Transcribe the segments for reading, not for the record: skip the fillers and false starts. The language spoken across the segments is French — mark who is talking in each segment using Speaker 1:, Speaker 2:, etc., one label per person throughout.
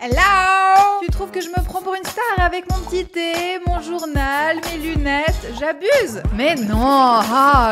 Speaker 1: Hello! Tu trouves que je me prends pour une star avec mon petit thé, mon journal, mes lunettes? J'abuse? Mais non,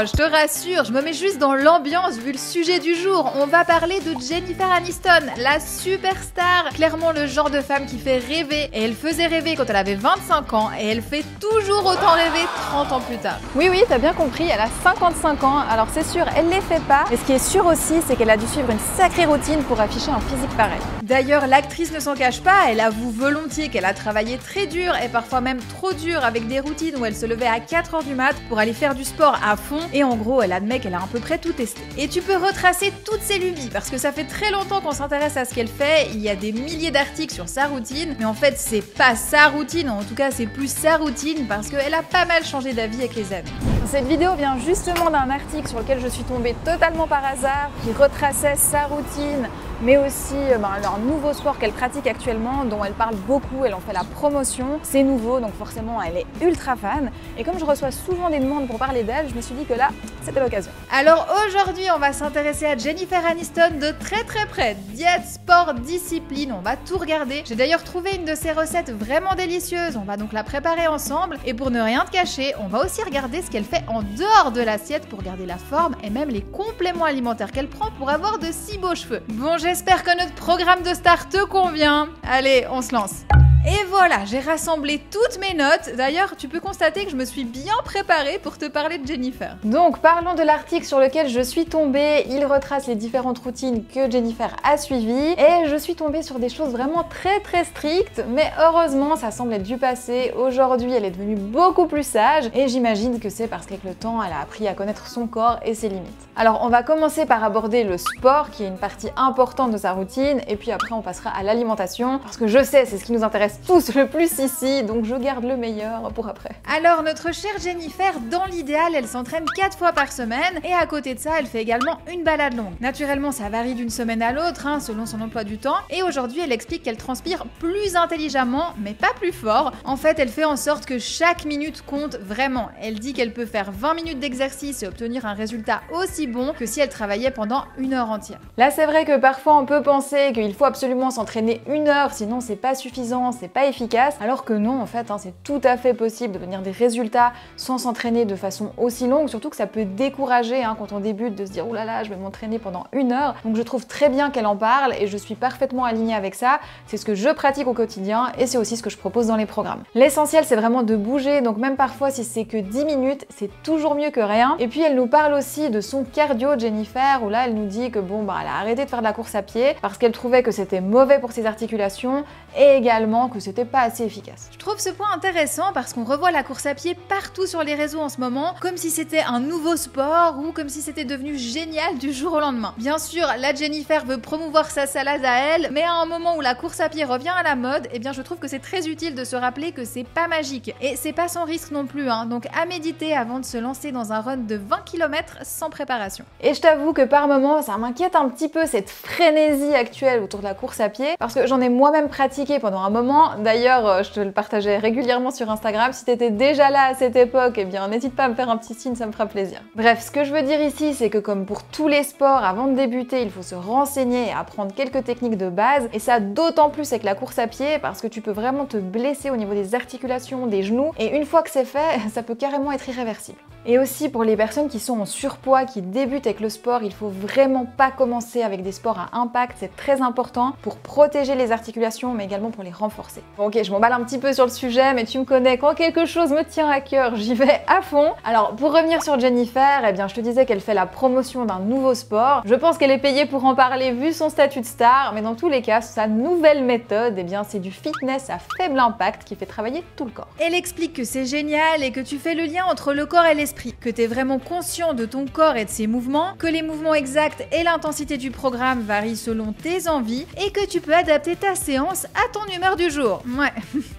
Speaker 1: je te rassure, je me mets juste dans l'ambiance vu le sujet du jour. On va parler de Jennifer Aniston, la superstar. Clairement le genre de femme qui fait rêver. Et elle faisait rêver quand elle avait 25 ans et elle fait toujours autant rêver 30 ans plus tard.
Speaker 2: Oui, t'as bien compris, elle a 55 ans, alors c'est sûr, elle les fait pas. Mais ce qui est sûr aussi, c'est qu'elle a dû suivre une sacrée routine pour afficher un physique pareil.
Speaker 1: D'ailleurs, l'actrice ne s'en cache pas, elle avoue volontiers qu'elle a travaillé très dur et parfois même trop dur avec des routines où elle se levait à 4h du mat pour aller faire du sport à fond et en gros, elle admet qu'elle a à peu près tout testé. Et tu peux retracer toutes ses lubies parce que ça fait très longtemps qu'on s'intéresse à ce qu'elle fait, il y a des milliers d'articles sur sa routine, mais en fait, c'est pas sa routine, en tout cas, c'est plus sa routine parce qu'elle a pas mal changé d'avis avec les années.
Speaker 2: Cette vidéo vient justement d'un article sur lequel je suis tombée totalement par hasard, qui retraçait sa routine, mais aussi leur nouveau sport qu'elle pratique actuellement, dont elle parle beaucoup, elle en fait la promotion. C'est nouveau, donc forcément elle est ultra fan. Et comme je reçois souvent des demandes pour parler d'elle, je me suis dit que là, c'était l'occasion.
Speaker 1: Alors aujourd'hui, on va s'intéresser à Jennifer Aniston de très près. Diète, sport, discipline, on va tout regarder. J'ai d'ailleurs trouvé une de ses recettes vraiment délicieuse, on va donc la préparer ensemble. Et pour ne rien te cacher, on va aussi regarder ce qu'elle fait en dehors de l'assiette pour garder la forme et même les compléments alimentaires qu'elle prend pour avoir de si beaux cheveux. Bon, j'espère que notre programme de star te convient. Allez, on se lance. Et voilà, j'ai rassemblé toutes mes notes. D'ailleurs, tu peux constater que je me suis bien préparée pour te parler de Jennifer.
Speaker 2: Donc, parlons de l'article sur lequel je suis tombée. Il retrace les différentes routines que Jennifer a suivies. Et je suis tombée sur des choses vraiment très strictes. Mais heureusement, ça semble être du passé. Aujourd'hui, elle est devenue beaucoup plus sage. Et j'imagine que c'est parce qu'avec le temps, elle a appris à connaître son corps et ses limites. Alors, on va commencer par aborder le sport, qui est une partie importante de sa routine. Et puis après, on passera à l'alimentation. Parce que je sais, c'est ce qui nous intéresse tous le plus ici, donc je garde le meilleur pour après.
Speaker 1: Alors notre chère Jennifer, dans l'idéal, elle s'entraîne 4 fois par semaine et à côté de ça, elle fait également une balade longue. Naturellement, ça varie d'une semaine à l'autre, selon son emploi du temps, et aujourd'hui, elle explique qu'elle transpire plus intelligemment, mais pas plus fort. En fait, elle fait en sorte que chaque minute compte vraiment. Elle dit qu'elle peut faire 20 minutes d'exercice et obtenir un résultat aussi bon que si elle travaillait pendant une heure entière.
Speaker 2: Là, c'est vrai que parfois, on peut penser qu'il faut absolument s'entraîner une heure, sinon c'est pas suffisant, c'est pas efficace, alors que non, en fait, c'est tout à fait possible d'obtenir des résultats sans s'entraîner de façon aussi longue, surtout que ça peut décourager quand on débute de se dire « oulala, je vais m'entraîner pendant une heure ». Donc je trouve très bien qu'elle en parle et je suis parfaitement alignée avec ça. C'est ce que je pratique au quotidien et c'est aussi ce que je propose dans les programmes. L'essentiel, c'est vraiment de bouger, donc même parfois si c'est que 10 minutes, c'est toujours mieux que rien. Et puis elle nous parle aussi de son cardio, Jennifer, où là, elle nous dit que elle a arrêté de faire de la course à pied parce qu'elle trouvait que c'était mauvais pour ses articulations et également que c'était pas assez efficace.
Speaker 1: Je trouve ce point intéressant parce qu'on revoit la course à pied partout sur les réseaux en ce moment, comme si c'était un nouveau sport ou comme si c'était devenu génial du jour au lendemain. Bien sûr, la Jennifer veut promouvoir sa salade à elle, mais à un moment où la course à pied revient à la mode, je trouve que c'est très utile de se rappeler que c'est pas magique. Et c'est pas sans risque non plus, donc à méditer avant de se lancer dans un run de 20 km sans préparation.
Speaker 2: Et je t'avoue que par moments, ça m'inquiète un petit peu cette frénésie actuelle autour de la course à pied, parce que j'en ai moi-même pratiqué pendant un moment. D'ailleurs, je te le partageais régulièrement sur Instagram. Si t'étais déjà là à cette époque, n'hésite pas à me faire un petit signe, ça me fera plaisir. Bref, ce que je veux dire ici, c'est que comme pour tous les sports, avant de débuter, il faut se renseigner et apprendre quelques techniques de base. Et ça d'autant plus avec la course à pied, parce que tu peux vraiment te blesser au niveau des articulations, des genoux. Et une fois que c'est fait, ça peut carrément être irréversible. Et aussi pour les personnes qui sont en surpoids, qui débutent avec le sport, il faut vraiment pas commencer avec des sports à impact, c'est très important pour protéger les articulations mais également pour les renforcer. Bon, ok, je m'emballe un petit peu sur le sujet, mais tu me connais, quand quelque chose me tient à cœur, j'y vais à fond. Alors pour revenir sur Jennifer, je te disais qu'elle fait la promotion d'un nouveau sport. Je pense qu'elle est payée pour en parler vu son statut de star, mais dans tous les cas, sa nouvelle méthode, c'est du fitness à faible impact qui fait travailler tout le corps.
Speaker 1: Elle explique que c'est génial et que tu fais le lien entre le corps et l'esprit, que tu es vraiment conscient de ton corps et de ses mouvements, que les mouvements exacts et l'intensité du programme varient selon tes envies et que tu peux adapter ta séance à ton humeur du jour. Ouais,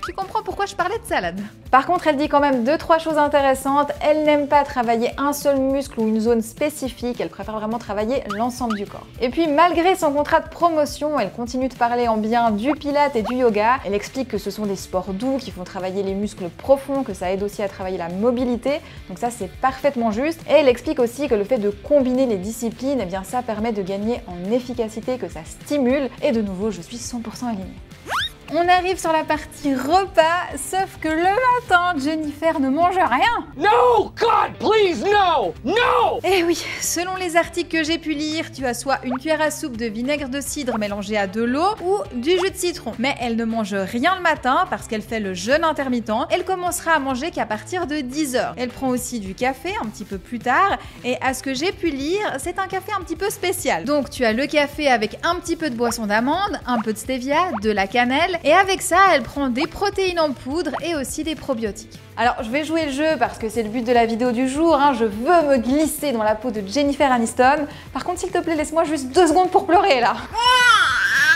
Speaker 1: tu comprends pourquoi je parlais de salade.
Speaker 2: Par contre, elle dit quand même 2-3 choses intéressantes. Elle n'aime pas travailler un seul muscle ou une zone spécifique, elle préfère vraiment travailler l'ensemble du corps. Et puis malgré son contrat de promotion, elle continue de parler en bien du pilates et du yoga. Elle explique que ce sont des sports doux qui font travailler les muscles profonds, que ça aide aussi à travailler la mobilité. Donc ça, c'est parfaitement juste. Et elle explique aussi que le fait de combiner les disciplines, ça permet de gagner en efficacité, que ça stimule. Et de nouveau, je suis 100% alignée. on arrive sur la partie repas, sauf que le matin, Jennifer ne mange rien.
Speaker 3: No, God, please, no, no!
Speaker 1: Eh oui, selon les articles que j'ai pu lire, tu as soit une cuillère à soupe de vinaigre de cidre mélangé à de l'eau ou du jus de citron. Mais elle ne mange rien le matin parce qu'elle fait le jeûne intermittent. Elle commencera à manger qu'à partir de 10h. Elle prend aussi du café un petit peu plus tard et à ce que j'ai pu lire, c'est un café un petit peu spécial. Donc tu as le café avec un petit peu de boisson d'amande, un peu de stevia, de la cannelle et avec ça, elle prend des protéines en poudre et aussi des probiotiques.
Speaker 2: Alors je vais jouer le jeu parce que c'est le but de la vidéo du jour, hein. Je veux me glisser dans la peau de Jennifer Aniston. Par contre s'il te plaît laisse-moi juste 2 secondes pour pleurer là.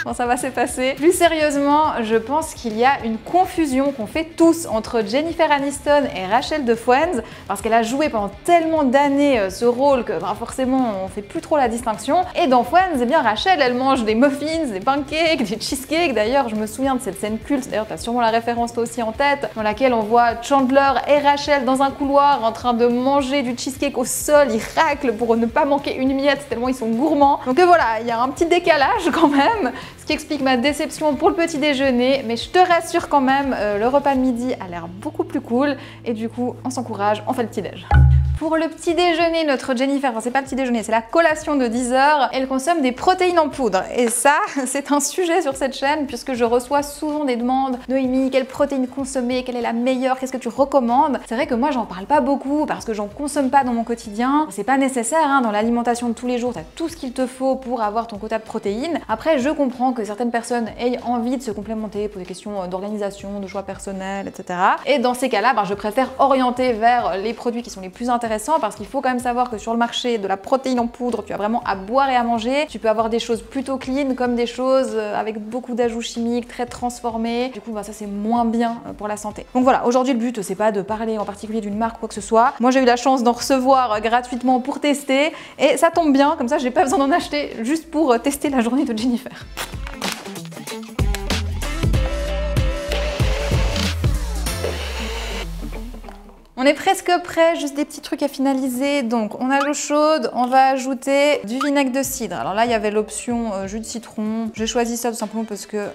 Speaker 2: Bon, ça va s'effacer. Plus sérieusement, je pense qu'il y a une confusion qu'on fait tous entre Jennifer Aniston et Rachel de Friends parce qu'elle a joué pendant tellement d'années ce rôle que forcément on fait plus trop la distinction. Et dans Friends, eh bien Rachel, elle mange des muffins, des pancakes, des cheesecakes. D'ailleurs, je me souviens de cette scène culte, d'ailleurs t'as sûrement la référence toi aussi en tête, dans laquelle on voit Chandler et Rachel dans un couloir en train de manger du cheesecake au sol. Ils raclent pour ne pas manquer une miette tellement ils sont gourmands. Donc voilà, il y a un petit décalage quand même. Ce qui explique ma déception pour le petit déjeuner, mais je te rassure quand même, le repas de midi a l'air beaucoup plus cool et du coup on s'encourage, on fait le petit déj. Pour le petit déjeuner, notre Jennifer, enfin c'est pas le petit déjeuner, c'est la collation de 10h, elle consomme des protéines en poudre. Et ça, c'est un sujet sur cette chaîne puisque je reçois souvent des demandes. Noémie, quelle protéine consommer, quelle est la meilleure, qu'est-ce que tu recommandes? C'est vrai que moi j'en parle pas beaucoup parce que j'en consomme pas dans mon quotidien. C'est pas nécessaire, hein, dans l'alimentation de tous les jours, t'as tout ce qu'il te faut pour avoir ton quota de protéines. Après, je comprends que certaines personnes aient envie de se complémenter pour des questions d'organisation, de choix personnels, etc. Et dans ces cas-là, je préfère orienter vers les produits qui sont les plus intéressants parce qu'il faut quand même savoir que sur le marché de la protéine en poudre, tu as vraiment à boire et à manger. Tu peux avoir des choses plutôt clean comme des choses avec beaucoup d'ajouts chimiques, très transformés. Du coup, ça c'est moins bien pour la santé. Donc voilà, aujourd'hui le but c'est pas de parler en particulier d'une marque ou quoi que ce soit. Moi j'ai eu la chance d'en recevoir gratuitement pour tester et ça tombe bien, comme ça j'ai pas besoin d'en acheter juste pour tester la journée de Jennifer. On est presque prêt, juste des petits trucs à finaliser. Donc on a l'eau chaude, on va ajouter du vinaigre de cidre. Alors là il y avait l'option jus de citron. J'ai choisi ça tout simplement parce que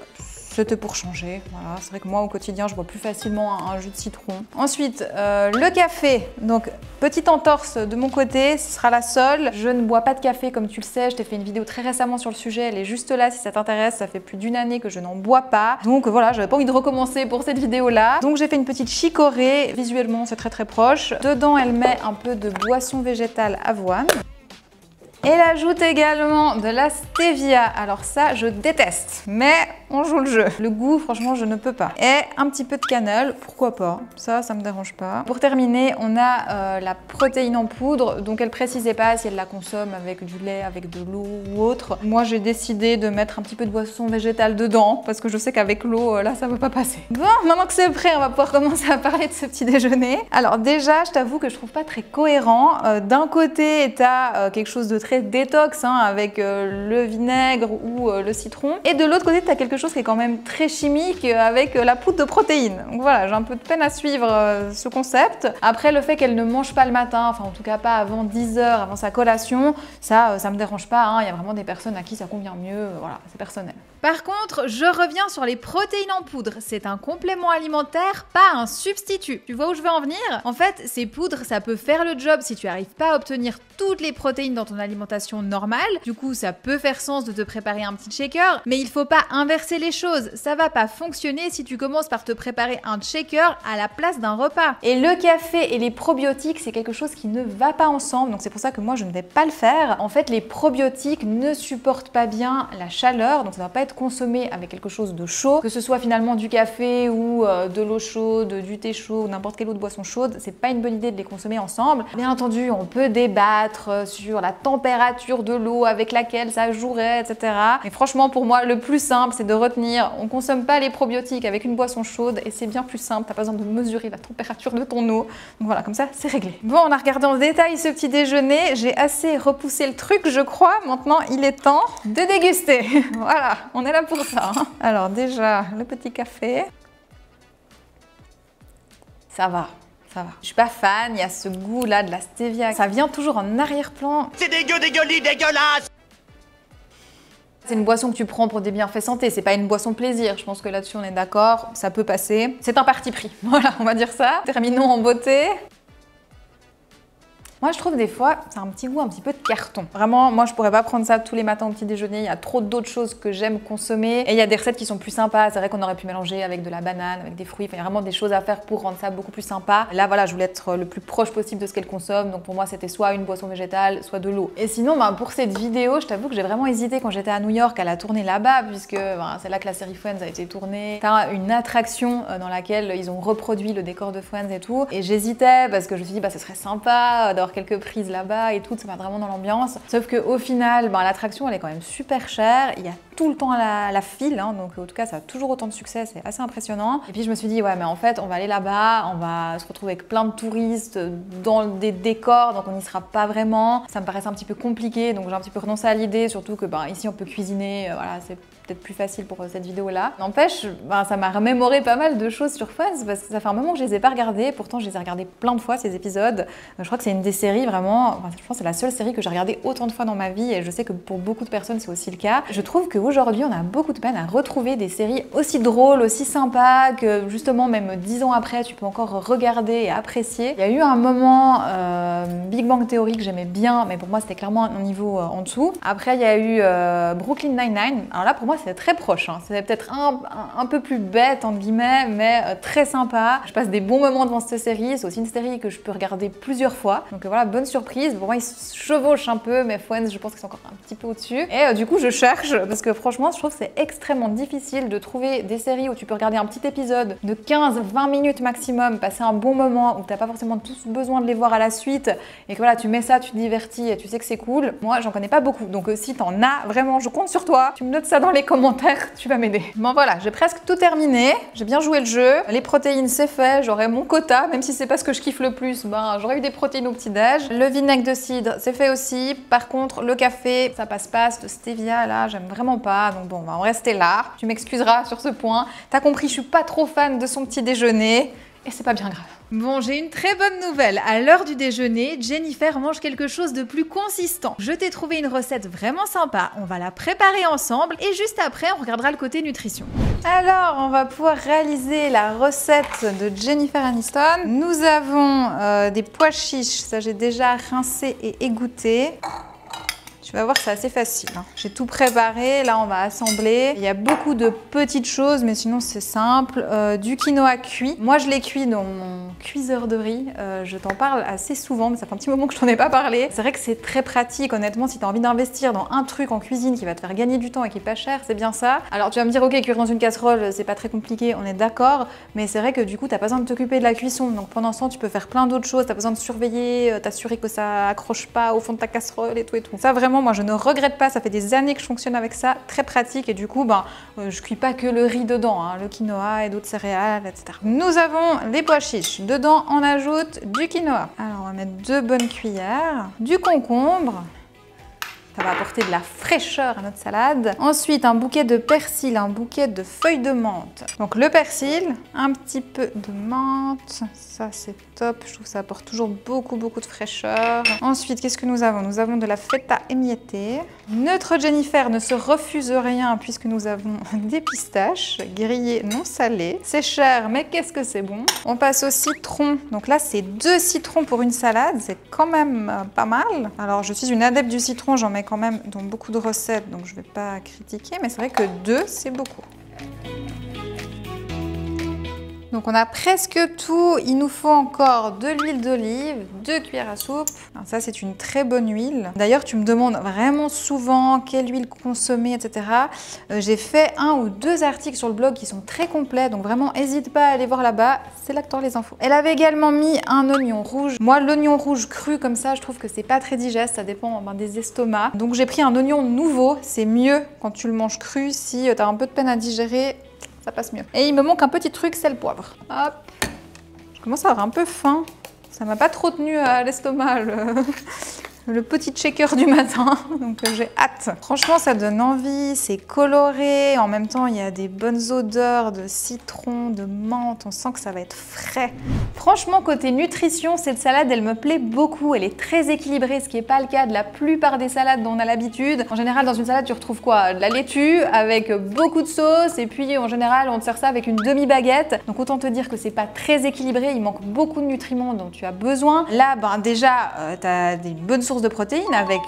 Speaker 2: c'était pour changer. Voilà, c'est vrai que moi au quotidien je bois plus facilement un jus de citron. Ensuite le café. Donc petite entorse de mon côté, ce sera la seule. Je ne bois pas de café comme tu le sais, je t'ai fait une vidéo très récemment sur le sujet, elle est juste là si ça t'intéresse, ça fait plus d'1 année que je n'en bois pas. Donc voilà, j'avais pas envie de recommencer pour cette vidéo là. Donc j'ai fait une petite chicorée, visuellement c'est très proche. Dedans elle met un peu de boisson végétale avoine. Elle ajoute également de la stevia. Alors ça, je déteste, mais on joue le jeu. Le goût, franchement, je ne peux pas. Et un petit peu de cannelle, pourquoi pas. Ça me dérange pas. Pour terminer, on a la protéine en poudre. Donc elle précisait pas si elle la consomme avec du lait, avec de l'eau ou autre. Moi, j'ai décidé de mettre un petit peu de boisson végétale dedans parce que je sais qu'avec l'eau, là, ça ne va pas passer. Bon, maintenant que c'est prêt, on va pouvoir commencer à parler de ce petit déjeuner. Alors déjà, je t'avoue que je trouve pas très cohérent. D'un côté, tu as quelque chose de très détox avec le vinaigre ou le citron. Et de l'autre côté, tu as quelque chose qui est quand même très chimique avec la poudre de protéines. Donc voilà, j'ai un peu de peine à suivre ce concept. Après, le fait qu'elle ne mange pas le matin, enfin en tout cas pas avant 10h, avant sa collation, ça me dérange pas. Il y a vraiment des personnes à qui ça convient mieux. Voilà, c'est personnel.
Speaker 1: Par contre, je reviens sur les protéines en poudre. C'est un complément alimentaire, pas un substitut. Tu vois où je veux en venir? En fait, ces poudres, ça peut faire le job si tu n'arrives pas à obtenir toutes les protéines dans ton alimentation normale. Du coup, ça peut faire sens de te préparer un petit shaker, mais il faut pas inverser les choses. Ça va pas fonctionner si tu commences par te préparer un shaker à la place d'un repas.
Speaker 2: Et le café et les probiotiques, c'est quelque chose qui ne va pas ensemble. Donc c'est pour ça que moi, je ne vais pas le faire. En fait, les probiotiques ne supportent pas bien la chaleur, donc ça ne va pas être consommé avec quelque chose de chaud, que ce soit finalement du café ou de l'eau chaude, du thé chaud ou n'importe quelle autre boisson chaude. C'est pas une bonne idée de les consommer ensemble. Bien entendu, on peut débattre sur la température de l'eau avec laquelle ça jouerait, etc. Mais franchement, pour moi, le plus simple, c'est de retenir, on consomme pas les probiotiques avec une boisson chaude et c'est bien plus simple. T'as pas besoin de mesurer la température de ton eau. Donc voilà, comme ça, c'est réglé. Bon, on a regardé en détail ce petit déjeuner. J'ai assez repoussé le truc, je crois. Maintenant, il est temps de déguster. Voilà, on est là pour ça. Alors déjà, le petit café. Ça va. Ça va. Je suis pas fan, il y a ce goût là de la stevia. Ça vient toujours en arrière-plan.
Speaker 3: C'est dégueulasse!
Speaker 2: C'est une boisson que tu prends pour des bienfaits santé, c'est pas une boisson plaisir. Je pense que là-dessus on est d'accord, ça peut passer. C'est un parti pris, voilà, on va dire ça. Terminons en beauté. Moi, je trouve des fois, c'est un petit goût un petit peu de carton. Vraiment, moi, je pourrais pas prendre ça tous les matins au petit déjeuner. Il y a trop d'autres choses que j'aime consommer. Et il y a des recettes qui sont plus sympas. C'est vrai qu'on aurait pu mélanger avec de la banane, avec des fruits. Enfin, il y a vraiment des choses à faire pour rendre ça beaucoup plus sympa. Là, voilà, je voulais être le plus proche possible de ce qu'elle consomme. Donc pour moi, c'était soit une boisson végétale, soit de l'eau. Et sinon, pour cette vidéo, je t'avoue que j'ai vraiment hésité quand j'étais à New York à la tourner là-bas, puisque c'est là que la série Friends a été tournée. T'as une attraction dans laquelle ils ont reproduit le décor de Friends et tout. Et j'hésitais parce que je me suis dit, ce serait sympa d'avoir quelques prises là-bas et tout, ça va vraiment dans l'ambiance. Sauf qu'au final, l'attraction elle est quand même super chère. Il y a tout le temps la file, hein, donc en tout cas ça a toujours autant de succès, c'est assez impressionnant. Et puis je me suis dit ouais mais en fait on va aller là-bas, on va se retrouver avec plein de touristes dans des décors, donc on n'y sera pas vraiment. Ça me paraissait un petit peu compliqué, donc j'ai un petit peu renoncé à l'idée, surtout que ici on peut cuisiner, voilà, c'est peut-être plus facile pour cette vidéo là. N'empêche, ça m'a remémoré pas mal de choses sur Friends parce que ça fait un moment que je les ai pas regardées, pourtant je les ai regardées plein de fois ces épisodes. Je crois que c'est une des séries vraiment, je pense que c'est la seule série que j'ai regardée autant de fois dans ma vie et je sais que pour beaucoup de personnes c'est aussi le cas. Je trouve qu'aujourd'hui on a beaucoup de peine à retrouver des séries aussi drôles, aussi sympas, que justement même 10 ans après tu peux encore regarder et apprécier. Il y a eu un moment Big Bang Theory que j'aimais bien, mais pour moi c'était clairement un niveau en dessous. Après il y a eu Brooklyn Nine-Nine, alors là pour moi c'est très proche, hein. C'est peut-être un peu plus bête entre guillemets, mais très sympa. Je passe des bons moments devant cette série, c'est aussi une série que je peux regarder plusieurs fois, donc voilà, bonne surprise. Pour moi ils se chevauchent un peu, mais Friends je pense qu'ils sont encore un petit peu au-dessus. Et du coup je cherche, parce que franchement je trouve que c'est extrêmement difficile de trouver des séries où tu peux regarder un petit épisode de 15-20 minutes maximum, passer un bon moment, où t'as pas forcément tous besoin de les voir à la suite, et que voilà, tu mets ça, tu te divertis et tu sais que c'est cool. Moi j'en connais pas beaucoup, donc si t'en as, vraiment je compte sur toi, tu me notes ça dans les commentaires, tu vas m'aider. Bon voilà, j'ai presque tout terminé, j'ai bien joué le jeu, les protéines c'est fait, j'aurai mon quota, même si c'est pas ce que je kiffe le plus, j'aurais eu des protéines au petit-déj. Le vinaigre de cidre c'est fait aussi, par contre le café ça passe pas, ce stevia là j'aime vraiment pas, donc bon on va en rester là, tu m'excuseras sur ce point. T'as compris, je suis pas trop fan de son petit déjeuner et c'est pas bien grave.
Speaker 1: Bon, j'ai une très bonne nouvelle. À l'heure du déjeuner, Jennifer mange quelque chose de plus consistant. Je t'ai trouvé une recette vraiment sympa. On va la préparer ensemble et juste après, on regardera le côté nutrition.
Speaker 2: Alors, on va pouvoir réaliser la recette de Jennifer Aniston. Nous avons des pois chiches. Ça, j'ai déjà rincé et égoutté. Tu vas voir, c'est assez facile, hein. J'ai tout préparé, là on va assembler. Il y a beaucoup de petites choses, mais sinon c'est simple. Du quinoa cuit. Moi je l'ai cuit dans mon cuiseur de riz. Je t'en parle assez souvent, mais ça fait un petit moment que je t'en ai pas parlé. C'est vrai que c'est très pratique, honnêtement, si tu as envie d'investir dans un truc en cuisine qui va te faire gagner du temps et qui est pas cher, c'est bien ça. Alors tu vas me dire, ok, cuire dans une casserole, c'est pas très compliqué, on est d'accord, mais c'est vrai que du coup t'as pas besoin de t'occuper de la cuisson. Donc pendant ce temps, tu peux faire plein d'autres choses, t'as besoin de surveiller, t'assurer que ça accroche pas au fond de ta casserole et tout et tout. Ça vraiment, moi je ne regrette pas, ça fait des années que je fonctionne avec ça, très pratique et du coup je cuis pas que le riz dedans, hein, le quinoa et d'autres céréales, etc. Nous avons les pois chiches, dedans on ajoute du quinoa. Alors on va mettre 2 bonnes cuillères, du concombre. Ça va apporter de la fraîcheur à notre salade. Ensuite, un bouquet de persil, un bouquet de feuilles de menthe. Donc le persil, un petit peu de menthe. Ça, c'est top. Je trouve que ça apporte toujours beaucoup de fraîcheur. Ensuite, qu'est-ce que nous avons? Nous avons de la feta émiettée. Notre Jennifer ne se refuse rien puisque nous avons des pistaches grillées non salées. C'est cher, mais qu'est-ce que c'est bon. On passe au citron. Donc là, c'est 2 citrons pour une salade. C'est quand même pas mal. Alors, je suis une adepte du citron. J'en mets quand même dans beaucoup de recettes, donc je ne vais pas critiquer, mais c'est vrai que 2, c'est beaucoup. Donc on a presque tout, il nous faut encore de l'huile d'olive, 2 cuillères à soupe. Alors ça c'est une très bonne huile. D'ailleurs tu me demandes vraiment souvent quelle huile consommer, etc. J'ai fait 1 ou 2 articles sur le blog qui sont très complets, donc vraiment n'hésite pas à aller voir là-bas, c'est là que tu as les infos. Elle avait également mis un oignon rouge. Moi l'oignon rouge cru comme ça, je trouve que c'est pas très digeste, ça dépend des estomacs. Donc j'ai pris un oignon nouveau, c'est mieux quand tu le manges cru, si tu as un peu de peine à digérer. Ça passe mieux. Et il me manque un petit truc, c'est le poivre. Hop. Je commence à avoir un peu faim. Ça m'a pas trop tenu à l'estomac le petit shaker du matin, donc j'ai hâte. Franchement, ça donne envie, c'est coloré, en même temps, il y a des bonnes odeurs de citron, de menthe, on sent que ça va être frais. Franchement, côté nutrition, cette salade, elle me plaît beaucoup, elle est très équilibrée, ce qui n'est pas le cas de la plupart des salades dont on a l'habitude. En général, dans une salade, tu retrouves quoi? De la laitue avec beaucoup de sauce, et puis en général, on te sert ça avec une demi-baguette. Donc autant te dire que c'est pas très équilibré, il manque beaucoup de nutriments dont tu as besoin. Là, ben déjà, tu as des bonnes sources de protéines avec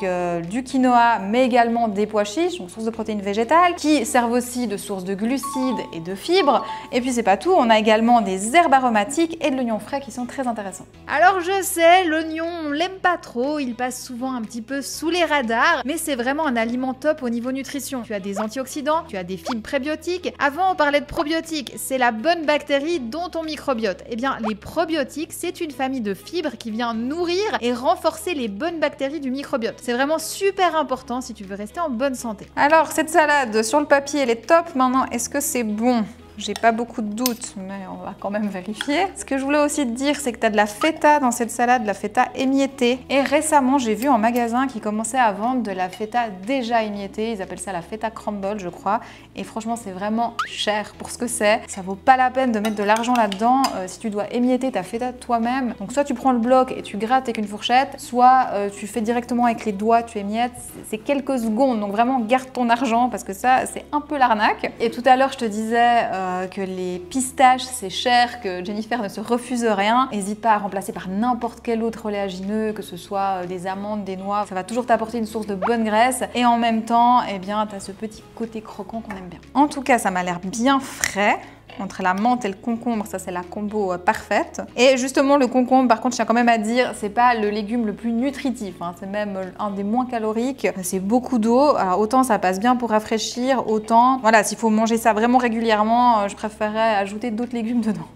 Speaker 2: du quinoa, mais également des pois chiches, donc sources de protéines végétales, qui servent aussi de source de glucides et de fibres. Et puis c'est pas tout, on a également des herbes aromatiques et de l'oignon frais qui sont très intéressants.
Speaker 1: Alors je sais, l'oignon, on l'aime pas trop, il passe souvent un petit peu sous les radars, mais c'est vraiment un aliment top au niveau nutrition. Tu as des antioxydants, tu as des fibres prébiotiques. Avant, on parlait de probiotiques, c'est la bonne bactérie dont ton microbiote. Eh bien, les probiotiques, c'est une famille de fibres qui vient nourrir et renforcer les bonnes bactéries du microbiote. C'est vraiment super important si tu veux rester en bonne santé.
Speaker 2: Alors, cette salade, sur le papier, elle est top. Maintenant, est-ce que c'est bon ? J'ai pas beaucoup de doutes, mais on va quand même vérifier. Ce que je voulais aussi te dire, c'est que tu as de la feta dans cette salade, de la feta émiettée. Et récemment, j'ai vu en magasin qu'ils commençaient à vendre de la feta déjà émiettée. Ils appellent ça la feta crumble, je crois. Et franchement, c'est vraiment cher pour ce que c'est. Ça vaut pas la peine de mettre de l'argent là-dedans si tu dois émietter ta feta toi-même. Donc soit tu prends le bloc et tu grattes avec une fourchette, soit tu fais directement avec les doigts, tu émiettes. C'est quelques secondes, donc vraiment garde ton argent parce que ça, c'est un peu l'arnaque. Et tout à l'heure, je te disais que les pistaches c'est cher, que Jennifer ne se refuse rien. N'hésite pas à remplacer par n'importe quel autre oléagineux, que ce soit des amandes, des noix, ça va toujours t'apporter une source de bonne graisse et en même temps, eh bien, tu as ce petit côté croquant qu'on aime bien. En tout cas, ça m'a l'air bien frais. Entre la menthe et le concombre, ça c'est la combo parfaite. Et justement le concombre, par contre, je tiens quand même à dire, c'est pas le légume le plus nutritif, hein. C'est même un des moins caloriques. C'est beaucoup d'eau, alors autant ça passe bien pour rafraîchir, autant, voilà, s'il faut manger ça vraiment régulièrement, je préférerais ajouter d'autres légumes dedans.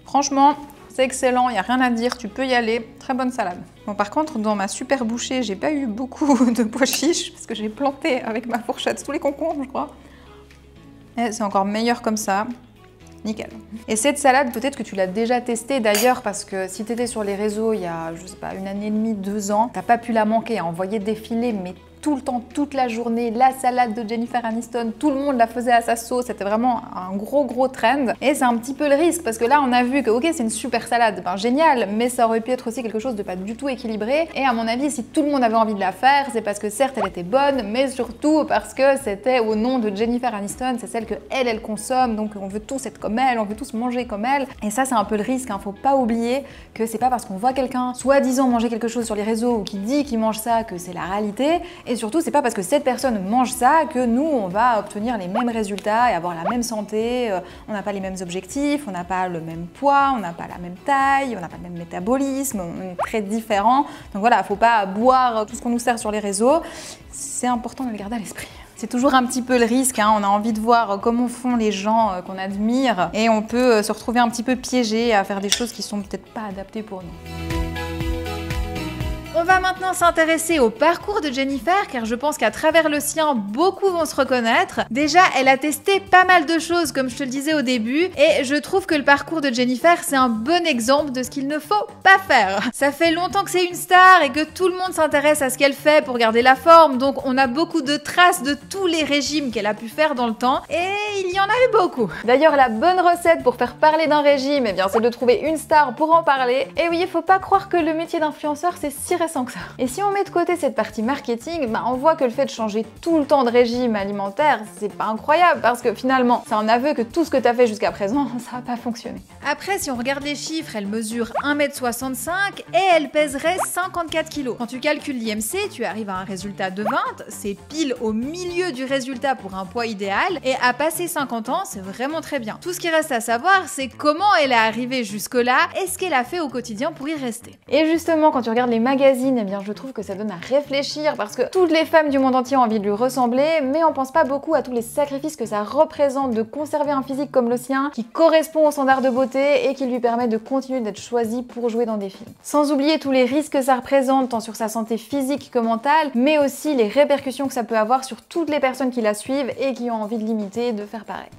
Speaker 2: Franchement, c'est excellent, il n'y a rien à dire, tu peux y aller. Très bonne salade. Bon, par contre, dans ma super bouchée, j'ai pas eu beaucoup de pois chiches parce que j'ai planté avec ma fourchette tous les concombres, je crois. Et c'est encore meilleur comme ça. Nickel. Et cette salade, peut-être que tu l'as déjà testée d'ailleurs parce que si tu étais sur les réseaux il y a, je sais pas, 1 année et demie, 2 ans, t'as pas pu la manquer, hein. On voyait défiler, mais tout le temps, toute la journée, la salade de Jennifer Aniston, tout le monde la faisait à sa sauce, c'était vraiment un gros trend. Et c'est un petit peu le risque, parce que là on a vu que ok c'est une super salade, ben génial, mais ça aurait pu être aussi quelque chose de pas du tout équilibré. Et à mon avis, si tout le monde avait envie de la faire, c'est parce que certes elle était bonne, mais surtout parce que c'était au nom de Jennifer Aniston, c'est celle que elle consomme, donc on veut tous être comme elle, on veut tous manger comme elle. Et ça c'est un peu le risque, hein. Faut pas oublier que c'est pas parce qu'on voit quelqu'un soi-disant manger quelque chose sur les réseaux ou qui dit qu'il mange ça que c'est la réalité. Et surtout, c'est pas parce que cette personne mange ça que nous, on va obtenir les mêmes résultats et avoir la même santé. On n'a pas les mêmes objectifs, on n'a pas le même poids, on n'a pas la même taille, on n'a pas le même métabolisme, on est très différents. Donc voilà, faut pas boire tout ce qu'on nous sert sur les réseaux. C'est important de le garder à l'esprit. C'est toujours un petit peu le risque, hein. On a envie de voir comment font les gens qu'on admire et on peut se retrouver un petit peu piégé à faire des choses qui sont peut-être pas adaptées pour nous.
Speaker 1: On va maintenant s'intéresser au parcours de Jennifer, car je pense qu'à travers le sien, beaucoup vont se reconnaître. Déjà, elle a testé pas mal de choses, comme je te le disais au début, et je trouve que le parcours de Jennifer, c'est un bon exemple de ce qu'il ne faut pas faire. Ça fait longtemps que c'est une star et que tout le monde s'intéresse à ce qu'elle fait pour garder la forme, donc on a beaucoup de traces de tous les régimes qu'elle a pu faire dans le temps, et il y en a eu beaucoup.
Speaker 2: D'ailleurs, la bonne recette pour faire parler d'un régime, eh bien, c'est de trouver une star pour en parler. Et oui, il faut pas croire que le métier d'influenceur, c'est si récent que ça. Et si on met de côté cette partie marketing, bah on voit que le fait de changer tout le temps de régime alimentaire, c'est pas incroyable parce que finalement, c'est un aveu que tout ce que t'as fait jusqu'à présent, ça a pas fonctionné.
Speaker 1: Après, si on regarde les chiffres, elle mesure 1m65 et elle pèserait 54 kg. Quand tu calcules l'IMC, tu arrives à un résultat de 20, c'est pile au milieu du résultat pour un poids idéal, et à passer 50 ans, c'est vraiment très bien. Tout ce qui reste à savoir, c'est comment elle est arrivée jusque-là et ce qu'elle a fait au quotidien pour y rester.
Speaker 2: Et justement, quand tu regardes les magazines, eh bien, je trouve que ça donne à réfléchir parce que toutes les femmes du monde entier ont envie de lui ressembler, mais on pense pas beaucoup à tous les sacrifices que ça représente de conserver un physique comme le sien, qui correspond aux standards de beauté et qui lui permet de continuer d'être choisie pour jouer dans des films. Sans oublier tous les risques que ça représente, tant sur sa santé physique que mentale, mais aussi les répercussions que ça peut avoir sur toutes les personnes qui la suivent et qui ont envie de l'imiter et de faire pareil.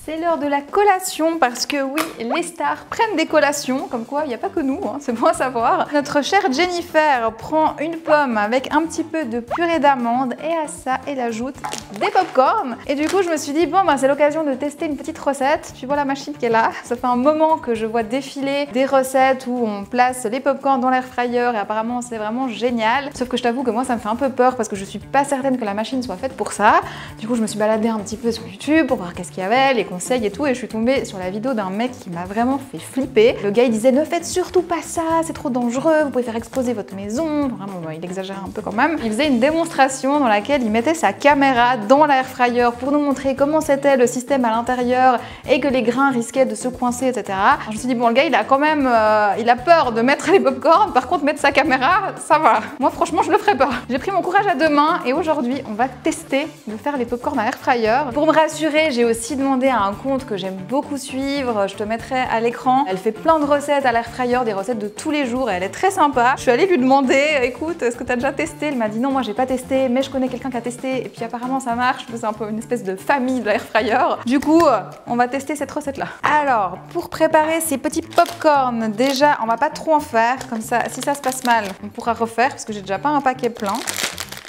Speaker 2: C'est l'heure de la collation parce que oui, les stars prennent des collations, comme quoi il n'y a pas que nous, hein, c'est bon à savoir. Notre chère Jennifer prend une pomme avec un petit peu de purée d'amande et à ça, elle ajoute des pop-corn. Et du coup, je me suis dit, bon, bah, c'est l'occasion de tester une petite recette. Tu vois la machine qui est là? Ça fait un moment que je vois défiler des recettes où on place les pop-corn dans l'air fryer et apparemment c'est vraiment génial. Sauf que je t'avoue que moi, ça me fait un peu peur parce que je suis pas certaine que la machine soit faite pour ça. Du coup, je me suis baladée un petit peu sur YouTube pour voir qu'est-ce qu'il y avait, les conseils et tout, et je suis tombée sur la vidéo d'un mec qui m'a vraiment fait flipper. Le gars il disait ne faites surtout pas ça, c'est trop dangereux, vous pouvez faire exploser votre maison. Vraiment, bon, il exagère un peu quand même. Il faisait une démonstration dans laquelle il mettait sa caméra dans l'air fryer pour nous montrer comment c'était le système à l'intérieur et que les grains risquaient de se coincer, etc. Alors, je me suis dit bon, le gars il a quand même, il a peur de mettre les popcorn, par contre mettre sa caméra, ça va. Moi franchement je le ferai pas. J'ai pris mon courage à deux mains et aujourd'hui on va tester de faire les popcorn à air fryer. Pour me rassurer, j'ai aussi demandé à un compte que j'aime beaucoup suivre, je te mettrai à l'écran. Elle fait plein de recettes à l'air fryer, des recettes de tous les jours et elle est très sympa. Je suis allée lui demander, écoute, est-ce que tu as déjà testé? Elle m'a dit non, moi j'ai pas testé, mais je connais quelqu'un qui a testé et puis apparemment ça marche. C'est un peu une espèce de famille de l'air fryer. Du coup, on va tester cette recette là. Alors, pour préparer ces petits popcorn, déjà, on va pas trop en faire, comme ça, si ça se passe mal, on pourra refaire parce que j'ai déjà pas un paquet plein.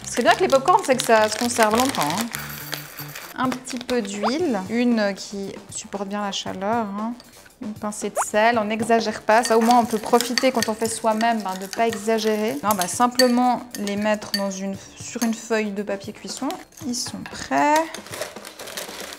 Speaker 2: Ce qui est bien avec les popcorn, c'est que ça se conserve longtemps. Hein. Un petit peu d'huile, une qui supporte bien la chaleur, hein. Une pincée de sel, on n'exagère pas, ça au moins on peut profiter quand on fait soi-même de ne pas exagérer. Là, on va simplement les mettre sur une feuille de papier cuisson. Ils sont prêts.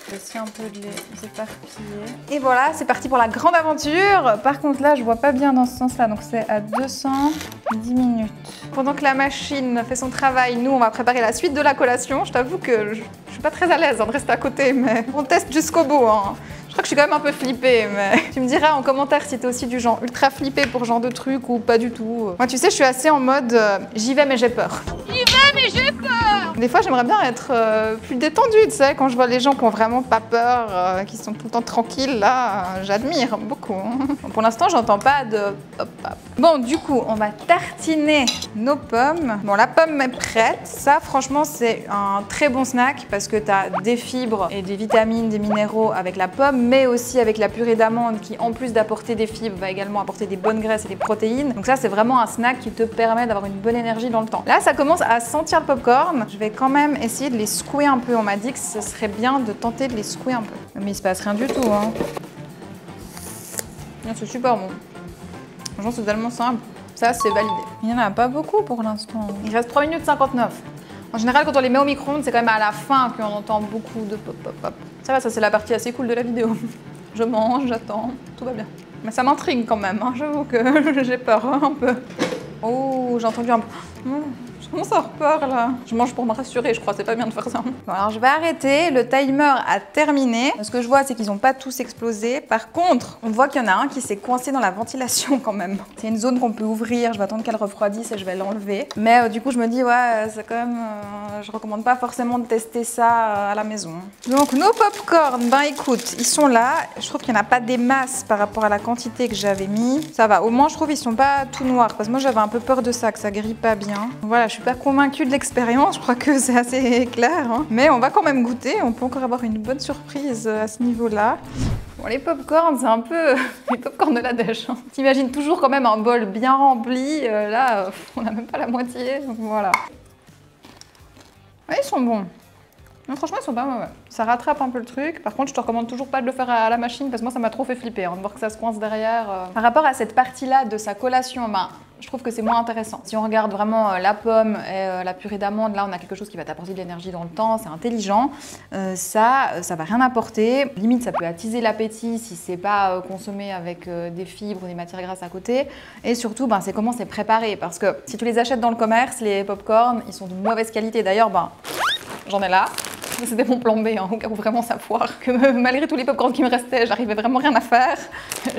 Speaker 2: Je vais essayer un peu de les éparpiller. Et voilà, c'est parti pour la grande aventure. Par contre là, je vois pas bien dans ce sens-là, donc c'est à 210 minutes. Pendant que la machine fait son travail, nous on va préparer la suite de la collation. Je t'avoue que je suis pas très à l'aise de rester à côté, mais on teste jusqu'au bout. Hein. Je crois que je suis quand même un peu flippée, mais tu me diras en commentaire si t'es aussi du genre ultra flippée pour ce genre de truc ou pas du tout. Moi, tu sais, je suis assez en mode j'y vais mais j'ai peur.
Speaker 1: J'y vais mais j'ai peur.
Speaker 2: Des fois, j'aimerais bien être plus détendue, tu sais, quand je vois les gens qui ont vraiment pas peur, qui sont tout le temps tranquilles, là, j'admire beaucoup. Bon, pour l'instant, j'entends pas de hop-hop. Bon, du coup, on va tartiner nos pommes. Bon, la pomme est prête. Ça, franchement, c'est un très bon snack parce que t'as des fibres et des vitamines, des minéraux avec la pomme, mais aussi avec la purée d'amande qui, en plus d'apporter des fibres, va également apporter des bonnes graisses et des protéines. Donc ça, c'est vraiment un snack qui te permet d'avoir une bonne énergie dans le temps. Là, ça commence à sentir le popcorn. Je vais quand même essayer de les secouer un peu. On m'a dit que ce serait bien de tenter de les secouer un peu. Mais il se passe rien du tout, hein. C'est super bon. Franchement, c'est tellement simple. Ça, c'est validé. Il n'y en a pas beaucoup pour l'instant. Il reste 3 minutes 59. En général, quand on les met au micro-ondes, c'est quand même à la fin qu'on entend beaucoup de pop-pop-pop. Ça va, ça c'est la partie assez cool de la vidéo. Je mange, j'attends, tout va bien. Mais ça m'intrigue quand même, hein. J'avoue que j'ai peur un peu. Oh, j'ai entendu un peu... Je commence à avoir peur là. Je mange pour me rassurer, je crois, c'est pas bien de faire ça. Bon, alors je vais arrêter, le timer a terminé. Ce que je vois, c'est qu'ils n'ont pas tous explosé. Par contre, on voit qu'il y en a un qui s'est coincé dans la ventilation quand même. C'est une zone qu'on peut ouvrir, je vais attendre qu'elle refroidisse et je vais l'enlever. Mais du coup, je me dis, ouais, c'est quand même... je recommande pas forcément de tester ça à la maison. Donc nos popcorn, ben écoute, ils sont là. Je trouve qu'il n'y en a pas des masses par rapport à la quantité que j'avais mis. Ça va, au moins je trouve qu'ils sont pas tout noirs. Parce que moi j'avais un peu peur de ça, que ça grille pas bien. Voilà, je suis pas convaincue de l'expérience, je crois que c'est assez clair. Hein. Mais on va quand même goûter, on peut encore avoir une bonne surprise à ce niveau-là. Bon, les popcorn, c'est un peu les popcorn de la dèche. Hein. T'imagines toujours quand même un bol bien rempli. Là, on n'a même pas la moitié, donc voilà. Ouais, ils sont bons. Non, franchement, ils sont pas mauvais. Ça rattrape un peu le truc. Par contre, je te recommande toujours pas de le faire à la machine parce que moi, ça m'a trop fait flipper. De voir que ça se coince derrière. Par rapport à cette partie-là de sa collation, ben, je trouve que c'est moins intéressant. Si on regarde vraiment la pomme et la purée d'amande, là, on a quelque chose qui va t'apporter de l'énergie dans le temps. C'est intelligent. Ça va rien apporter. Limite, ça peut attiser l'appétit si c'est pas consommé avec des fibres ou des matières grasses à côté. Et surtout, ben, c'est comment c'est préparé. Parce que si tu les achètes dans le commerce, les popcorn, ils sont de mauvaise qualité. D'ailleurs, ben, j'en ai là. C'était mon plan B, hein, au cas où vraiment ça foire. Que malgré tous les popcorn qui me restaient, j'arrivais vraiment rien à faire.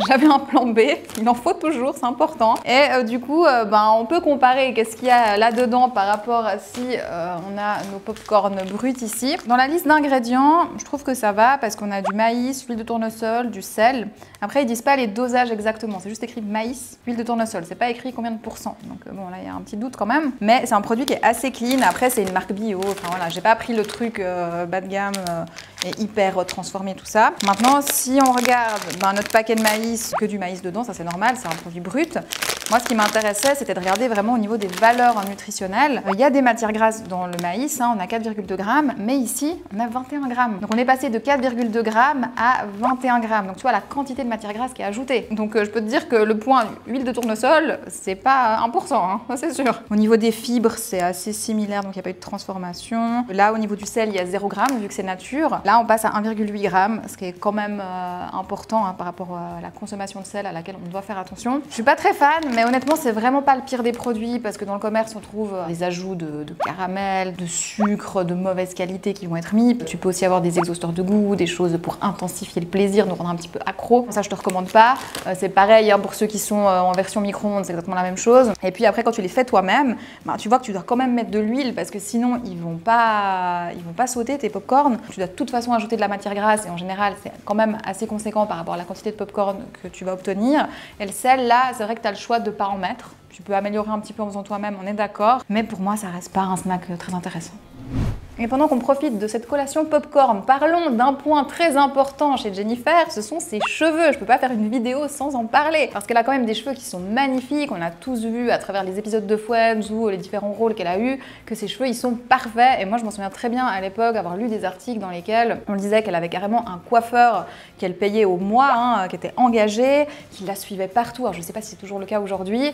Speaker 2: J'avais un plan B, il en faut toujours, c'est important. Et du coup, ben, on peut comparer qu'est-ce qu'il y a là-dedans par rapport à si on a nos popcorn bruts ici. Dans la liste d'ingrédients, je trouve que ça va parce qu'on a du maïs, huile de tournesol, du sel. Après, ils disent pas les dosages exactement, c'est juste écrit maïs, huile de tournesol. C'est pas écrit combien de pourcents. Donc bon, là, il y a un petit doute quand même. Mais c'est un produit qui est assez clean. Après, c'est une marque bio. Enfin voilà, j'ai pas pris le truc bas de gamme et hyper transformé tout ça. Maintenant, si on regarde notre paquet de maïs, que du maïs dedans, ça c'est normal, c'est un produit brut. Moi, ce qui m'intéressait, c'était de regarder vraiment au niveau des valeurs nutritionnelles. Il y a des matières grasses dans le maïs, on a 4,2 grammes, mais ici, on a 21 grammes. Donc on est passé de 4,2 grammes à 21 grammes. Donc tu vois la quantité de matière grasse qui est ajoutée. Donc je peux te dire que le point huile de tournesol, c'est pas 1%, hein, c'est sûr. Au niveau des fibres, c'est assez similaire, donc il n'y a pas eu de transformation. Là, au niveau du sel, il y a 0 g, vu que c'est nature. Là, on passe à 1,8 g, ce qui est quand même important par rapport à la consommation de sel à laquelle on doit faire attention. Je suis pas très fan, mais honnêtement, c'est vraiment pas le pire des produits parce que dans le commerce, on trouve des ajouts de caramel, de sucre de mauvaise qualité qui vont être mis. Tu peux aussi avoir des exhausteurs de goût, des choses pour intensifier le plaisir, nous rendre un petit peu accro. Ça, je te recommande pas. C'est pareil pour ceux qui sont en version micro-ondes, c'est exactement la même chose. Et puis après, quand tu les fais toi-même, tu vois que tu dois quand même mettre de l'huile parce que sinon, ils vont pas sauter tes pop-corn. Tu dois de toute façon ajouter de la matière grasse et en général, c'est quand même assez conséquent par rapport à la quantité de pop-corn que tu vas obtenir. Et le sel, là, c'est vrai que tu as le choix de pas en mettre. Tu peux améliorer un petit peu en faisant toi-même, on est d'accord. Mais pour moi, ça reste pas un snack très intéressant. Et pendant qu'on profite de cette collation popcorn, parlons d'un point très important chez Jennifer, ce sont ses cheveux. Je peux pas faire une vidéo sans en parler, parce qu'elle a quand même des cheveux qui sont magnifiques. On a tous vu à travers les épisodes de Friends ou les différents rôles qu'elle a eu que ses cheveux ils sont parfaits. Et moi je m'en souviens très bien à l'époque avoir lu des articles dans lesquels on disait qu'elle avait carrément un coiffeur qu'elle payait au mois, qui était engagé, qui la suivait partout. Alors je sais pas si c'est toujours le cas aujourd'hui,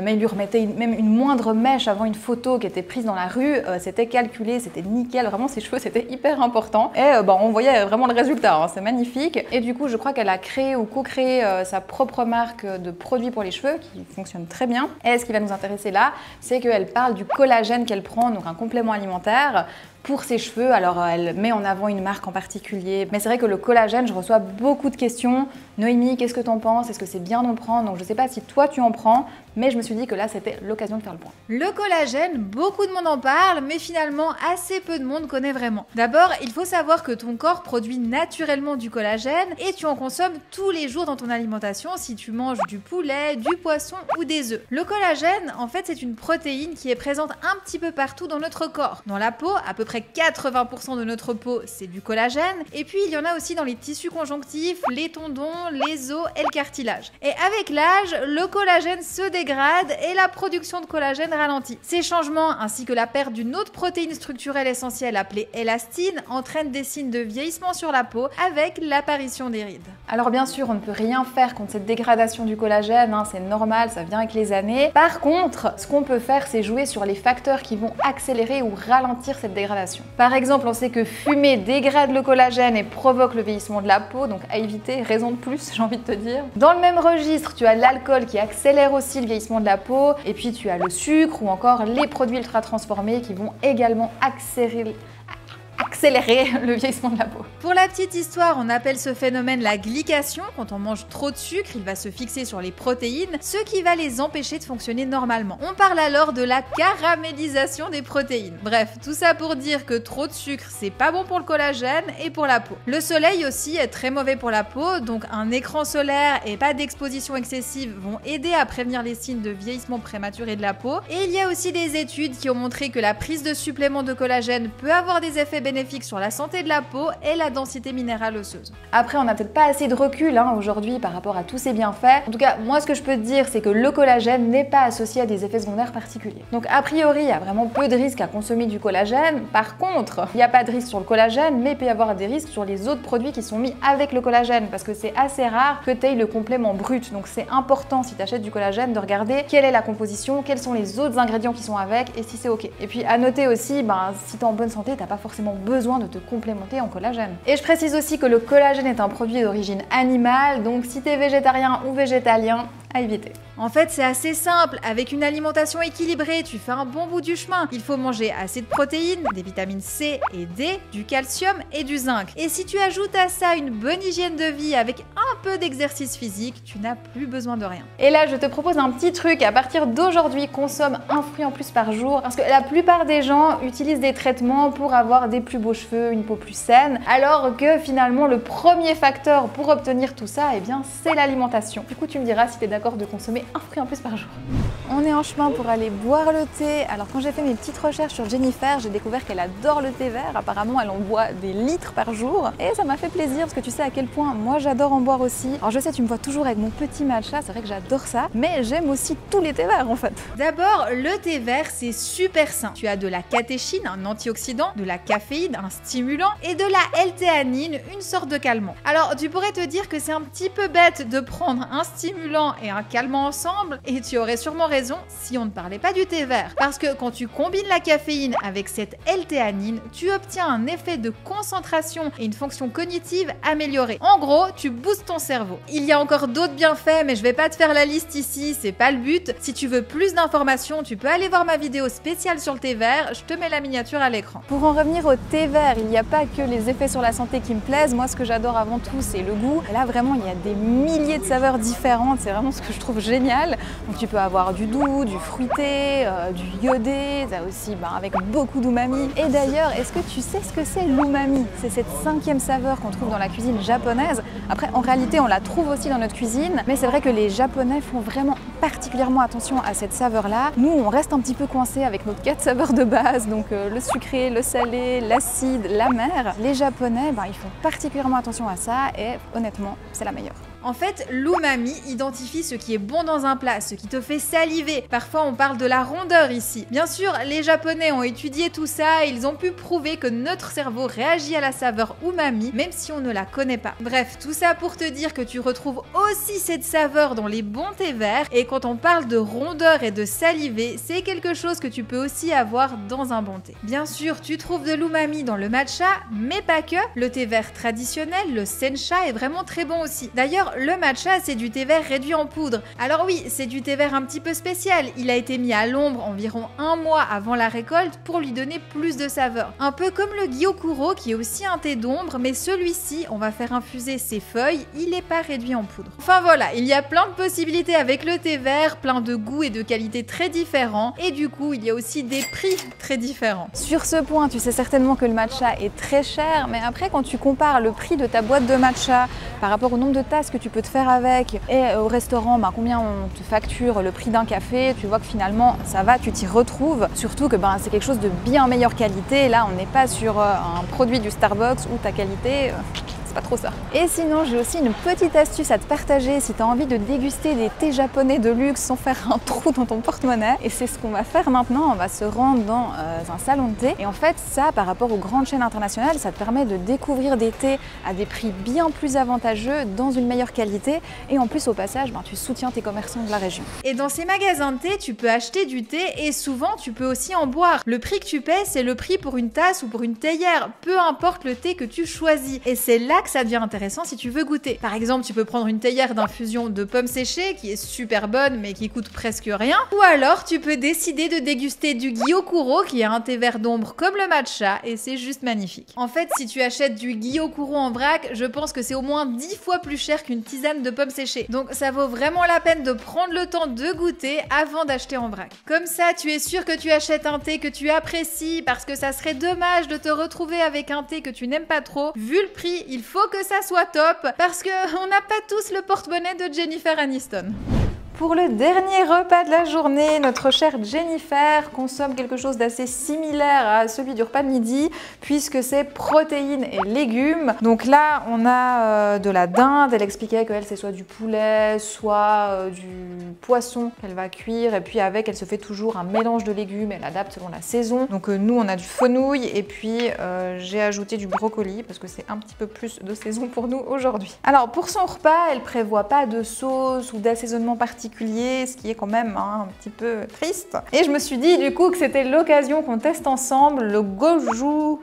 Speaker 2: mais il lui remettait même une moindre mèche avant une photo qui était prise dans la rue. C'était calculé, c'était nickel. Vraiment ses cheveux c'était hyper important et on voyait vraiment le résultat, c'est magnifique. Et du coup je crois qu'elle a créé ou co-créé sa propre marque de produits pour les cheveux qui fonctionne très bien. Et ce qui va nous intéresser là, c'est qu'elle parle du collagène qu'elle prend, donc un complément alimentaire pour ses cheveux. Alors elle met en avant une marque en particulier, mais c'est vrai que le collagène, je reçois beaucoup de questions. Noémie, qu'est-ce que t'en penses? Est-ce que c'est bien d'en prendre? Donc je sais pas si toi tu en prends, mais je me suis dit que là c'était l'occasion de faire le point.
Speaker 1: Le collagène, beaucoup de monde en parle, mais finalement assez peu de monde connaît vraiment. D'abord, il faut savoir que ton corps produit naturellement du collagène et tu en consommes tous les jours dans ton alimentation si tu manges du poulet, du poisson ou des œufs. Le collagène, en fait, c'est une protéine qui est présente un petit peu partout dans notre corps. Dans la peau, à peu près 80% de notre peau, c'est du collagène. Et puis, il y en a aussi dans les tissus conjonctifs, les tendons, les os et le cartilage. Et avec l'âge, le collagène se dégrade et la production de collagène ralentit. Ces changements, ainsi que la perte d'une autre protéine structurelle essentielle appelée élastine, entraînent des signes de vieillissement sur la peau avec l'apparition des rides.
Speaker 2: Alors bien sûr, on ne peut rien faire contre cette dégradation du collagène, c'est normal, ça vient avec les années. Par contre, ce qu'on peut faire, c'est jouer sur les facteurs qui vont accélérer ou ralentir cette dégradation. Par exemple, on sait que fumer dégrade le collagène et provoque le vieillissement de la peau, donc à éviter, raison de plus, j'ai envie de te dire. Dans le même registre, tu as l'alcool qui accélère aussi le vieillissement de la peau, et puis tu as le sucre ou encore les produits ultra transformés qui vont également accélérer le vieillissement de la peau.
Speaker 1: Pour la petite histoire, on appelle ce phénomène la glycation. Quand on mange trop de sucre, il va se fixer sur les protéines, ce qui va les empêcher de fonctionner normalement. On parle alors de la caramélisation des protéines. Bref, tout ça pour dire que trop de sucre, c'est pas bon pour le collagène et pour la peau. Le soleil aussi est très mauvais pour la peau, donc un écran solaire et pas d'exposition excessive vont aider à prévenir les signes de vieillissement prématuré de la peau. Et il y a aussi des études qui ont montré que la prise de suppléments de collagène peut avoir des effets bénéfiques sur la santé de la peau et la densité minérale osseuse.
Speaker 2: Après, on n'a peut-être pas assez de recul aujourd'hui par rapport à tous ces bienfaits. En tout cas, moi ce que je peux te dire, c'est que le collagène n'est pas associé à des effets secondaires particuliers. Donc a priori, il y a vraiment peu de risques à consommer du collagène. Par contre, il n'y a pas de risque sur le collagène, mais il peut y avoir des risques sur les autres produits qui sont mis avec le collagène, parce que c'est assez rare que tu aies le complément brut. Donc c'est important, si tu achètes du collagène, de regarder quelle est la composition, quels sont les autres ingrédients qui sont avec et si c'est ok. Et puis à noter aussi, si tu es en bonne santé, tu n'as pas forcément besoin de te complémenter en collagène. Et je précise aussi que le collagène est un produit d'origine animale, donc si tu es végétarien ou végétalien, à éviter.
Speaker 1: En fait, c'est assez simple. Avec une alimentation équilibrée, tu fais un bon bout du chemin. Il faut manger assez de protéines, des vitamines C et D, du calcium et du zinc. Et si tu ajoutes à ça une bonne hygiène de vie avec un peu d'exercice physique, tu n'as plus besoin de rien.
Speaker 2: Et là, je te propose un petit truc. À partir d'aujourd'hui, consomme un fruit en plus par jour, parce que la plupart des gens utilisent des traitements pour avoir des plus beaux cheveux, une peau plus saine, alors que finalement, le premier facteur pour obtenir tout ça, c'est l'alimentation. Du coup, tu me diras si tu es d'accord de consommer un fruit en plus par jour. On est en chemin pour aller boire le thé. Alors quand j'ai fait mes petites recherches sur Jennifer, j'ai découvert qu'elle adore le thé vert. Apparemment elle en boit des litres par jour. Et ça m'a fait plaisir parce que tu sais à quel point moi j'adore en boire aussi. Alors je sais, tu me vois toujours avec mon petit matcha, c'est vrai que j'adore ça. Mais j'aime aussi tous les thés verts en fait.
Speaker 1: D'abord, le thé vert c'est super sain. Tu as de la catéchine, un antioxydant, de la caféine, un stimulant et de la L-théanine, une sorte de calmant. Alors tu pourrais te dire que c'est un petit peu bête de prendre un stimulant et un calmant ensemble, et tu aurais sûrement raison si on ne parlait pas du thé vert. Parce que quand tu combines la caféine avec cette L-théanine, tu obtiens un effet de concentration et une fonction cognitive améliorée. En gros, tu boostes ton cerveau. Il y a encore d'autres bienfaits, mais je vais pas te faire la liste ici, c'est pas le but. Si tu veux plus d'informations, tu peux aller voir ma vidéo spéciale sur le thé vert, je te mets la miniature à l'écran.
Speaker 2: Pour en revenir au thé vert, il n'y a pas que les effets sur la santé qui me plaisent. Moi, ce que j'adore avant tout, c'est le goût. Et là, vraiment, il y a des milliers de saveurs différentes. C'est vraiment ce que je trouve génial. Donc, tu peux avoir du doux, du fruité, du iodé. Ça aussi, avec beaucoup d'umami. Et d'ailleurs, est-ce que tu sais ce que c'est l'umami? C'est cette 5e saveur qu'on trouve dans la cuisine japonaise. Après, en réalité, on la trouve aussi dans notre cuisine. Mais c'est vrai que les Japonais font vraiment particulièrement attention à cette saveur-là. Nous, on reste un petit peu coincés avec nos 4 saveurs de base. Donc, le sucré, le salé, l'acide, l'amer. Les Japonais, ils font particulièrement attention à ça et honnêtement, c'est la meilleure.
Speaker 1: En fait, l'umami identifie ce qui est bon dans un plat, ce qui te fait saliver. Parfois, on parle de la rondeur ici. Bien sûr, les Japonais ont étudié tout ça et ils ont pu prouver que notre cerveau réagit à la saveur umami, même si on ne la connaît pas. Bref, tout ça pour te dire que tu retrouves aussi cette saveur dans les bons thés verts. Et quand on parle de rondeur et de saliver, c'est quelque chose que tu peux aussi avoir dans un bon thé. Bien sûr, tu trouves de l'umami dans le matcha, mais pas que. Le thé vert traditionnel, le sencha, est vraiment très bon aussi. D'ailleurs, le matcha, c'est du thé vert réduit en poudre. Alors oui, c'est du thé vert un petit peu spécial. Il a été mis à l'ombre environ 1 mois avant la récolte pour lui donner plus de saveur. Un peu comme le gyokuro qui est aussi un thé d'ombre, mais celui-ci, on va faire infuser ses feuilles, il n'est pas réduit en poudre. Enfin voilà, il y a plein de possibilités avec le thé vert, plein de goûts et de qualités très différents, et du coup, il y a aussi des prix très différents.
Speaker 2: Sur ce point, tu sais certainement que le matcha est très cher, mais après, quand tu compares le prix de ta boîte de matcha par rapport au nombre de tasses que tu peux te faire avec et au restaurant, combien on te facture le prix d'un café, tu vois que finalement ça va, tu t'y retrouves. Surtout que c'est quelque chose de bien meilleure qualité. Là, on n'est pas sur un produit du Starbucks où ta qualité... pas trop ça. Et sinon, j'ai aussi une petite astuce à te partager si tu as envie de déguster des thés japonais de luxe sans faire un trou dans ton porte-monnaie. Et c'est ce qu'on va faire maintenant, on va se rendre dans un salon de thé. Et en fait, ça, par rapport aux grandes chaînes internationales, ça te permet de découvrir des thés à des prix bien plus avantageux, dans une meilleure qualité. Et en plus, au passage, tu soutiens tes commerçants de la région.
Speaker 1: Et dans ces magasins de thé, tu peux acheter du thé et souvent, tu peux aussi en boire. Le prix que tu paies, c'est le prix pour une tasse ou pour une théière, peu importe le thé que tu choisis. Et c'est là que ça devient intéressant si tu veux goûter. Par exemple, tu peux prendre une théière d'infusion de pommes séchées qui est super bonne mais qui coûte presque rien. Ou alors, tu peux décider de déguster du gyokuro qui est un thé vert d'ombre comme le matcha et c'est juste magnifique. En fait, si tu achètes du gyokuro en vrac, je pense que c'est au moins 10 fois plus cher qu'une tisane de pommes séchées. Donc ça vaut vraiment la peine de prendre le temps de goûter avant d'acheter en vrac. Comme ça, tu es sûr que tu achètes un thé que tu apprécies parce que ça serait dommage de te retrouver avec un thé que tu n'aimes pas trop. Vu le prix, il faut que ça soit top parce qu'on n'a pas tous le porte-monnaie de Jennifer Aniston.
Speaker 2: Pour le dernier repas de la journée, notre chère Jennifer consomme quelque chose d'assez similaire à celui du repas de midi puisque c'est protéines et légumes. Donc là, on a de la dinde. Elle expliquait qu'elle, c'est soit du poulet, soit du poisson qu'elle va cuire. Et puis avec, elle se fait toujours un mélange de légumes. Elle adapte selon la saison. Donc nous, on a du fenouil et puis j'ai ajouté du brocoli parce que c'est un petit peu plus de saison pour nous aujourd'hui. Alors pour son repas, elle prévoit pas de sauce ou d'assaisonnement particulier, ce qui est quand même un petit peu triste. Et je me suis dit du coup que c'était l'occasion qu'on teste ensemble le gochujang,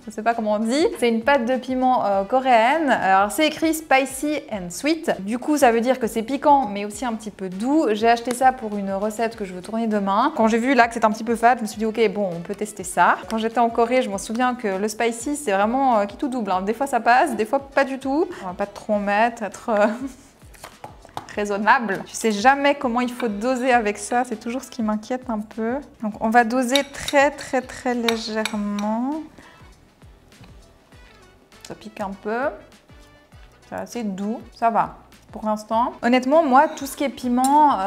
Speaker 2: je sais pas comment on dit. C'est une pâte de piment coréenne. Alors c'est écrit spicy and sweet. Du coup ça veut dire que c'est piquant mais aussi un petit peu doux. J'ai acheté ça pour une recette que je veux tourner demain. Quand j'ai vu là que c'était un petit peu fade, je me suis dit ok bon on peut tester ça. Quand j'étais en Corée, je m'en souviens que le spicy c'est vraiment qui tout double. Des fois ça passe, des fois pas du tout. On va pas trop en mettre, être raisonnable. Tu sais jamais comment il faut doser avec ça, c'est toujours ce qui m'inquiète un peu. Donc on va doser très légèrement. Ça pique un peu. C'est assez doux, ça va. pour l'instant. Honnêtement, moi, tout ce qui est piment,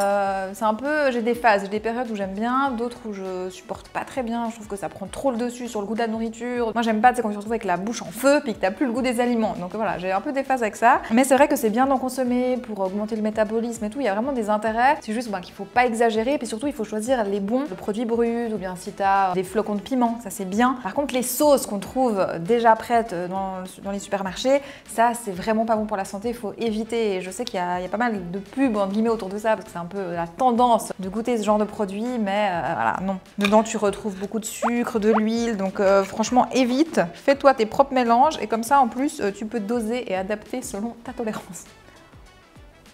Speaker 2: c'est un peu... J'ai des phases, j'ai des périodes où j'aime bien, d'autres où je supporte pas très bien. Je trouve que ça prend trop le dessus sur le goût de la nourriture. Moi, j'aime pas, tu sais, quand tu te retrouves avec la bouche en feu puis que t'as plus le goût des aliments. Donc voilà, j'ai un peu des phases avec ça. Mais c'est vrai que c'est bien d'en consommer pour augmenter le métabolisme et tout. Il y a vraiment des intérêts. C'est juste qu'il faut pas exagérer. Puis surtout, il faut choisir les bons, le produit brut ou bien si t'as des flocons de piment, ça c'est bien. Par contre, les sauces qu'on trouve déjà prêtes dans les supermarchés, ça c'est vraiment pas bon pour la santé. Il faut éviter. Et je sais qu'il y a pas mal de pubs entre guillemets autour de ça parce que c'est un peu la tendance de goûter ce genre de produit, mais voilà, non. Dedans tu retrouves beaucoup de sucre, de l'huile, donc franchement évite, fais-toi tes propres mélanges et comme ça en plus tu peux doser et adapter selon ta tolérance.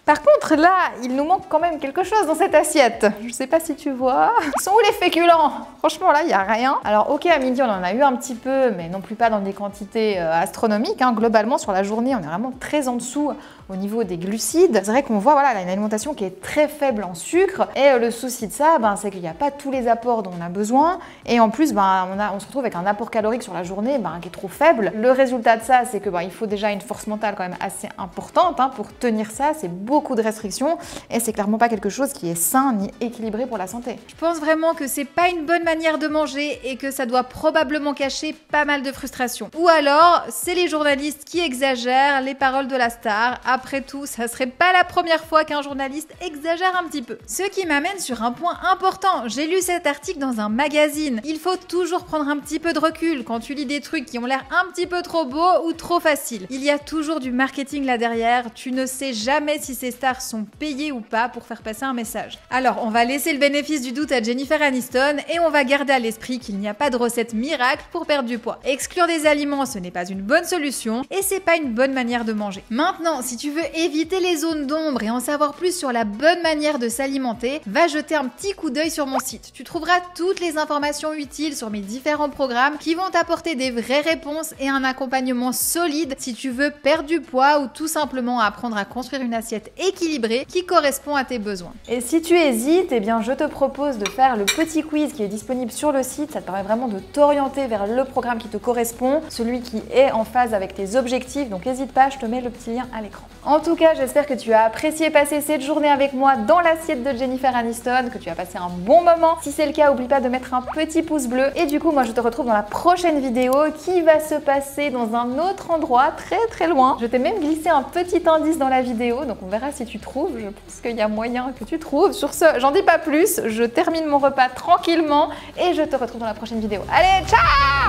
Speaker 2: Par contre, là, il nous manque quand même quelque chose dans cette assiette. Je sais pas si tu vois. Ils sont où les féculents? Franchement, là, il n'y a rien. Alors, ok, à midi, on en a eu un petit peu, mais non plus pas dans des quantités astronomiques. Globalement, sur la journée, on est vraiment très en dessous au niveau des glucides. C'est vrai qu'on voit, voilà, là, une alimentation qui est très faible en sucre. Et le souci de ça, c'est qu'il n'y a pas tous les apports dont on a besoin. Et en plus, on se retrouve avec un apport calorique sur la journée qui est trop faible. Le résultat de ça, c'est que il faut déjà une force mentale quand même assez importante pour tenir ça. C'est beaucoup de restrictions et c'est clairement pas quelque chose qui est sain ni équilibré pour la santé.
Speaker 1: Je pense vraiment que c'est pas une bonne manière de manger et que ça doit probablement cacher pas mal de frustration. Ou alors, c'est les journalistes qui exagèrent les paroles de la star. Après tout, ça serait pas la première fois qu'un journaliste exagère un petit peu. Ce qui m'amène sur un point important. J'ai lu cet article dans un magazine. Il faut toujours prendre un petit peu de recul quand tu lis des trucs qui ont l'air un petit peu trop beaux ou trop faciles. Il y a toujours du marketing là derrière. Tu ne sais jamais si ces stars sont payés ou pas pour faire passer un message. Alors, on va laisser le bénéfice du doute à Jennifer Aniston et on va garder à l'esprit qu'il n'y a pas de recette miracle pour perdre du poids. Exclure des aliments, ce n'est pas une bonne solution et c'est pas une bonne manière de manger. Maintenant, si tu veux éviter les zones d'ombre et en savoir plus sur la bonne manière de s'alimenter, va jeter un petit coup d'œil sur mon site. Tu trouveras toutes les informations utiles sur mes différents programmes qui vont t'apporter des vraies réponses et un accompagnement solide si tu veux perdre du poids ou tout simplement apprendre à construire une assiette équilibrée qui correspond à tes besoins.
Speaker 2: Et si tu hésites, je te propose de faire le petit quiz qui est disponible sur le site. Ça te permet vraiment de t'orienter vers le programme qui te correspond, celui qui est en phase avec tes objectifs. Donc n'hésite pas, je te mets le petit lien à l'écran. En tout cas, j'espère que tu as apprécié passer cette journée avec moi dans l'assiette de Jennifer Aniston, que tu as passé un bon moment. Si c'est le cas, n'oublie pas de mettre un petit pouce bleu. Et du coup, moi je te retrouve dans la prochaine vidéo qui va se passer dans un autre endroit très loin. Je t'ai même glissé un petit indice dans la vidéo, donc on verra si tu trouves. Je pense qu'il y a moyen que tu trouves. Sur ce, j'en dis pas plus, je termine mon repas tranquillement et je te retrouve dans la prochaine vidéo. Allez, ciao!